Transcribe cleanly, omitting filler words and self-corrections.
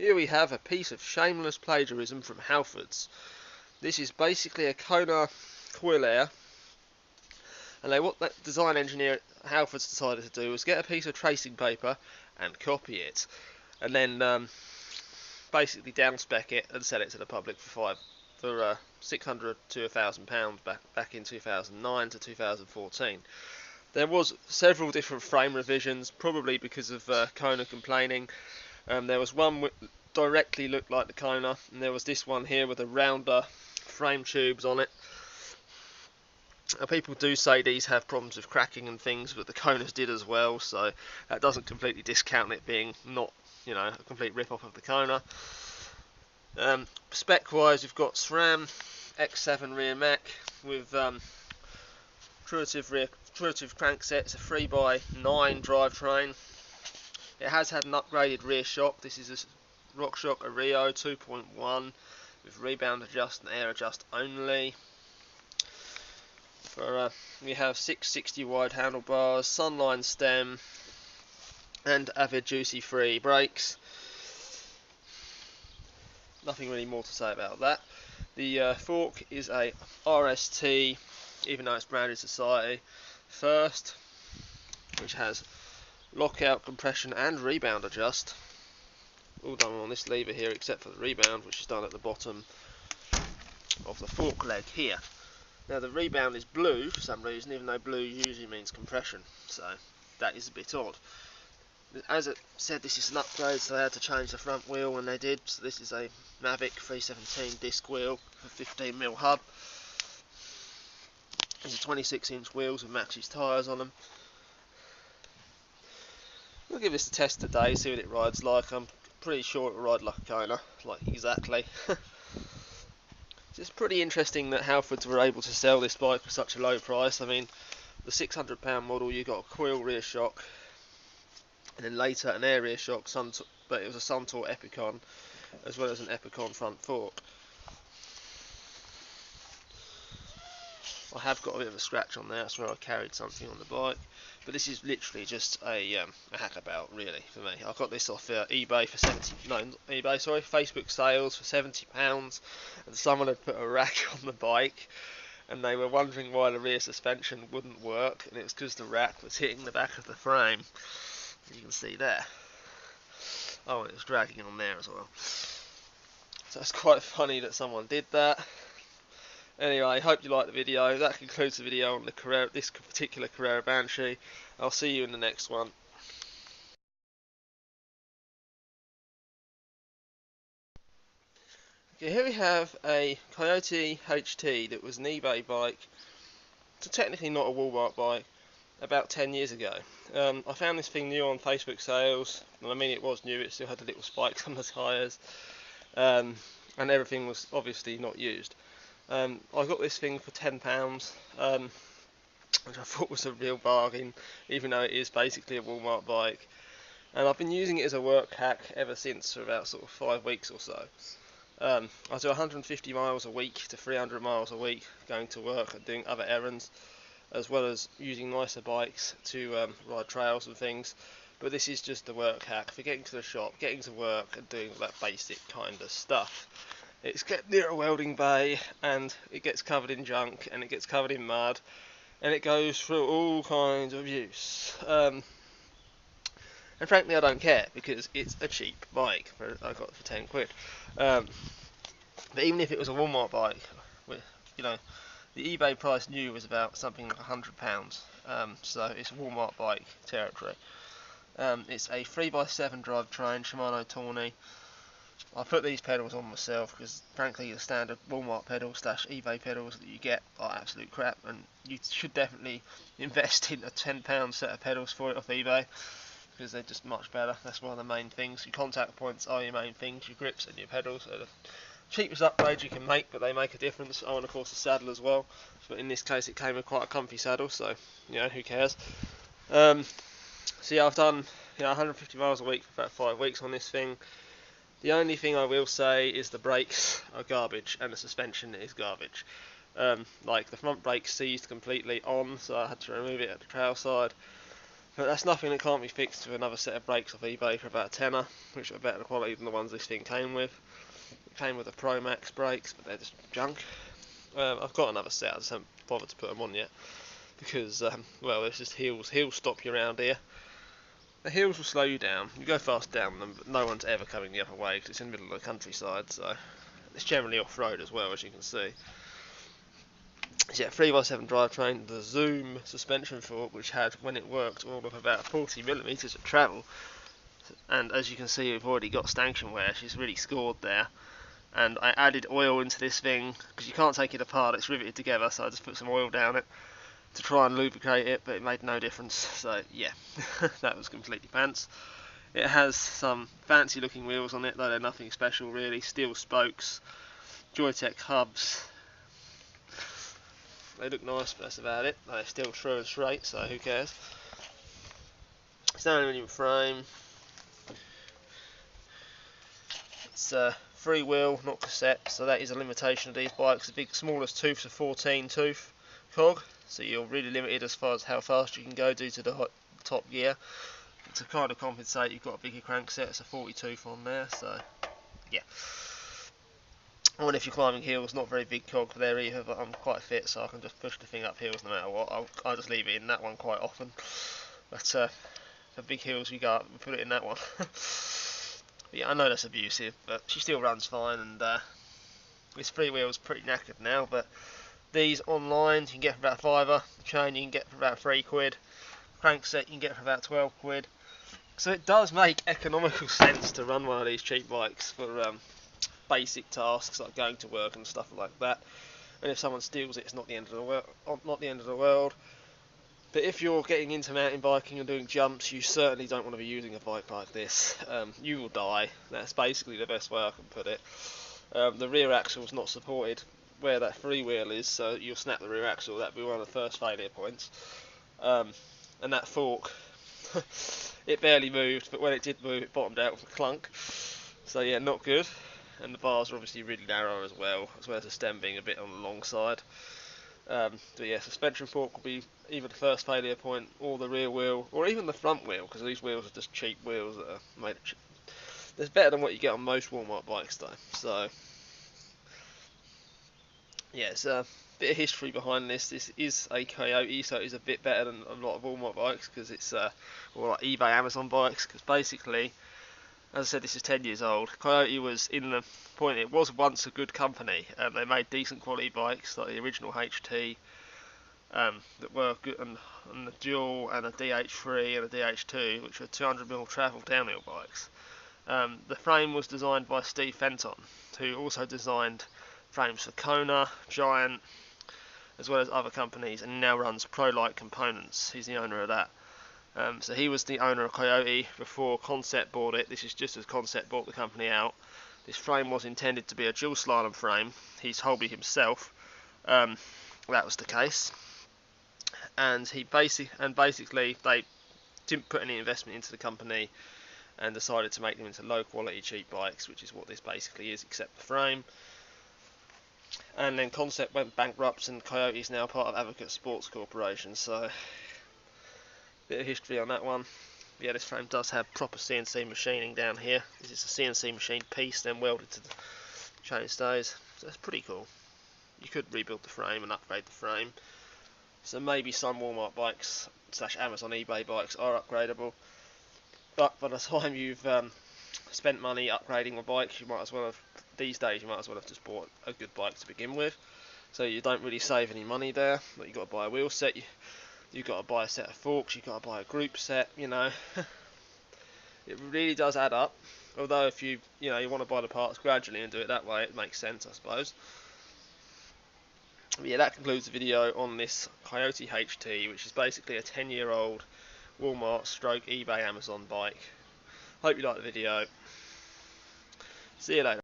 Here we have a piece of shameless plagiarism from Halfords. This is basically a Kona coil air, and what that design engineer at Halfords decided to do was get a piece of tracing paper and copy it, and then basically downspec it and sell it to the public for 600 to £1,000 back in 2009 to 2014. There was several different frame revisions, probably because of Kona complaining. There was one which directly looked like the Kona, and there was this one here with a rounder frame tubes on it. People do say these have problems with cracking and things, but the Konas did as well, so that doesn't completely discount it being not, a complete rip-off of the Kona. Spec-wise, we've got SRAM X7 rear mech with truitive cranksets, a 3x9 drivetrain. It has had an upgraded rear shock. This is a RockShox Rio 2.1 with rebound adjust and air adjust only. We have 660 wide handlebars, Sunline stem, and Avid Juicy free brakes. Nothing really more to say about that. The fork is a RST, even though it's branded Society first, which has lockout, compression and rebound adjust, all done on this lever here except for the rebound, which is done at the bottom of the fork leg here. Now the rebound is blue for some reason, even though blue usually means compression, so that is a bit odd. As it said, this is an upgrade, so they had to change the front wheel when they did. So this is a Mavic 317 disc wheel with 15mm hub. These are 26-inch wheels with Maxxis tyres on them. We'll give this a test today, see what it rides like. I'm pretty sure it will ride like a Kona, like exactly. It's pretty interesting that Halfords were able to sell this bike for such a low price. I mean, the £600 model, you got a coil rear shock, and then later an air rear shock, but it was a Suntour Epicon, as well as an Epicon front fork. I have got a bit of a scratch on there, that's where I carried something on the bike. But this is literally just a hackabout, really, for me. I got this off eBay for Facebook sales for £70, and someone had put a rack on the bike, and they were wondering why the rear suspension wouldn't work, and it was because the rack was hitting the back of the frame, as you can see there. Oh, and it was dragging on there as well. So it's quite funny that someone did that. Anyway, hope you liked the video. That concludes the video on this particular Carrera Banshee. I'll see you in the next one. Okay, here we have a Coyote HT that was an eBay bike. It's technically not a Walmart bike. About 10 years ago. I found this thing new on Facebook sales, and I mean it was new, it still had the little spikes on the tyres, and everything was obviously not used. I got this thing for £10, which I thought was a real bargain, even though it is basically a Walmart bike. And I've been using it as a work hack ever since, for about sort of 5 weeks or so. I do 150 miles a week to 300 miles a week going to work and doing other errands, as well as using nicer bikes to ride trails and things. But this is just the work hack for getting to the shop, getting to work and doing all that basic kind of stuff. It's kept near a welding bay, and it gets covered in junk, and it gets covered in mud, and it goes through all kinds of use. And frankly, I don't care, because it's a cheap bike. I got it for 10 quid. But even if it was a Walmart bike, the eBay price new was about something like £100. So it's Walmart bike territory. It's a 3x7 drivetrain, Shimano Tawny. I put these pedals on myself because frankly the standard Walmart pedals / eBay pedals that you get are absolute crap, and you should definitely invest in a £10 set of pedals for it off eBay, because they're just much better. That's one of the main things. Your contact points are your main things, your grips and your pedals are the cheapest upgrade you can make, but they make a difference. Oh, and of course the saddle as well, but in this case it came with quite a comfy saddle, so who cares. So yeah, I've done 150 miles a week for about 5 weeks on this thing. The only thing I will say is the brakes are garbage and the suspension is garbage. Like the front brake seized completely on, so I had to remove it at the trail side. But that's nothing that can't be fixed with another set of brakes off eBay for about a tenner, which are better quality than the ones this thing came with. It came with the Pro Max brakes, but they're just junk. I've got another set, I just haven't bothered to put them on yet, because, well, there's just hills. Hills stop you around here. The hills will slow you down. You go fast down them, but no one's ever coming the other way, because it's in the middle of the countryside, so it's generally off-road as well, as you can see. So yeah, 3x7 drivetrain, the Zoom suspension fork, which had, when it worked, all of about 40mm of travel. And as you can see, we've already got stanchion wear. She's really scored there. And I added oil into this thing, because you can't take it apart, it's riveted together, so I just put some oil down it to try and lubricate it, but it made no difference. So yeah, that was completely pants. It has some fancy looking wheels on it, though they're nothing special really. Steel spokes, Joytech hubs. They look nice, but that's about it. They're still true and straight, so who cares. It's an aluminium frame. It's free wheel, not cassette, so that is a limitation of these bikes. The big smallest tooth's a 14 tooth cog, so you're really limited as far as how fast you can go due to the top gear. And to kind of compensate, you've got a bigger crankset, it's a 40 tooth on there, so yeah. And if you're climbing hills, not very big cog there either, but I'm quite fit, so I can just push the thing up hills no matter what. I'll just leave it in that one quite often. But for big hills, you go up and put it in that one. Yeah, I know that's abusive, but she still runs fine, and this freewheel's pretty knackered now, but these online you can get for about £5, the chain you can get for about £3, crankset you can get for about 12 quid. So it does make economical sense to run one of these cheap bikes for basic tasks like going to work and stuff like that. And if someone steals it, it's not the end of the world. Not the end of the world. But if you're getting into mountain biking and doing jumps, you certainly don't want to be using a bike like this. You will die. That's basically the best way I can put it. The rear axle is not supported where that freewheel is, so you'll snap the rear axle. That'd be one of the first failure points. And that fork, it barely moved, but when it did move, it bottomed out with a clunk. So yeah, not good. And the bars are obviously really narrow as well as the stem being a bit on the long side. But yeah, suspension fork will be either the first failure point, or the rear wheel, or even the front wheel, because these wheels are just cheap wheels that are made of cheap. It's better than what you get on most Walmart bikes though. So yeah, it's a bit of history behind this. This is a Coyote, so it's a bit better than a lot of Walmart bikes, because it's or like eBay, Amazon bikes, because basically, as I said, this is 10 years old. Coyote was in the point, it was once a good company. They made decent quality bikes, like the original HT, that were good, and the Dual, and a DH3 and a DH2, which were 200mm travel downhill bikes. The frame was designed by Steve Fenton, who also designed frames for Kona, Giant, as well as other companies, and now runs Pro-Light Components. He's the owner of that. So he was the owner of Coyote before Concept bought it. This is just as Concept bought the company out. This frame was intended to be a dual slalom frame. He told me himself that was the case. And basically they didn't put any investment into the company and decided to make them into low quality cheap bikes, which is what this basically is, except the frame. And then Concept went bankrupt, and Coyote is now part of Advocate Sports Corporation. So bit of history on that one. Yeah, this frame does have proper CNC machining down here. This is a CNC machine piece, then welded to the chainstays. So that's pretty cool. You could rebuild the frame and upgrade the frame. So maybe some Walmart bikes / Amazon eBay bikes are upgradable. But by the time you've spent money upgrading a bike, you might as well have, these days, you might as well have just bought a good bike to begin with. So you don't really save any money there. But you've got to buy a wheel set. You've got to buy a set of forks, you've got to buy a group set, you know. It really does add up. Although if you want to buy the parts gradually and do it that way, it makes sense, I suppose. But yeah, that concludes the video on this Coyote HT, which is basically a 10-year-old Walmart / eBay Amazon bike. Hope you liked the video. See you later.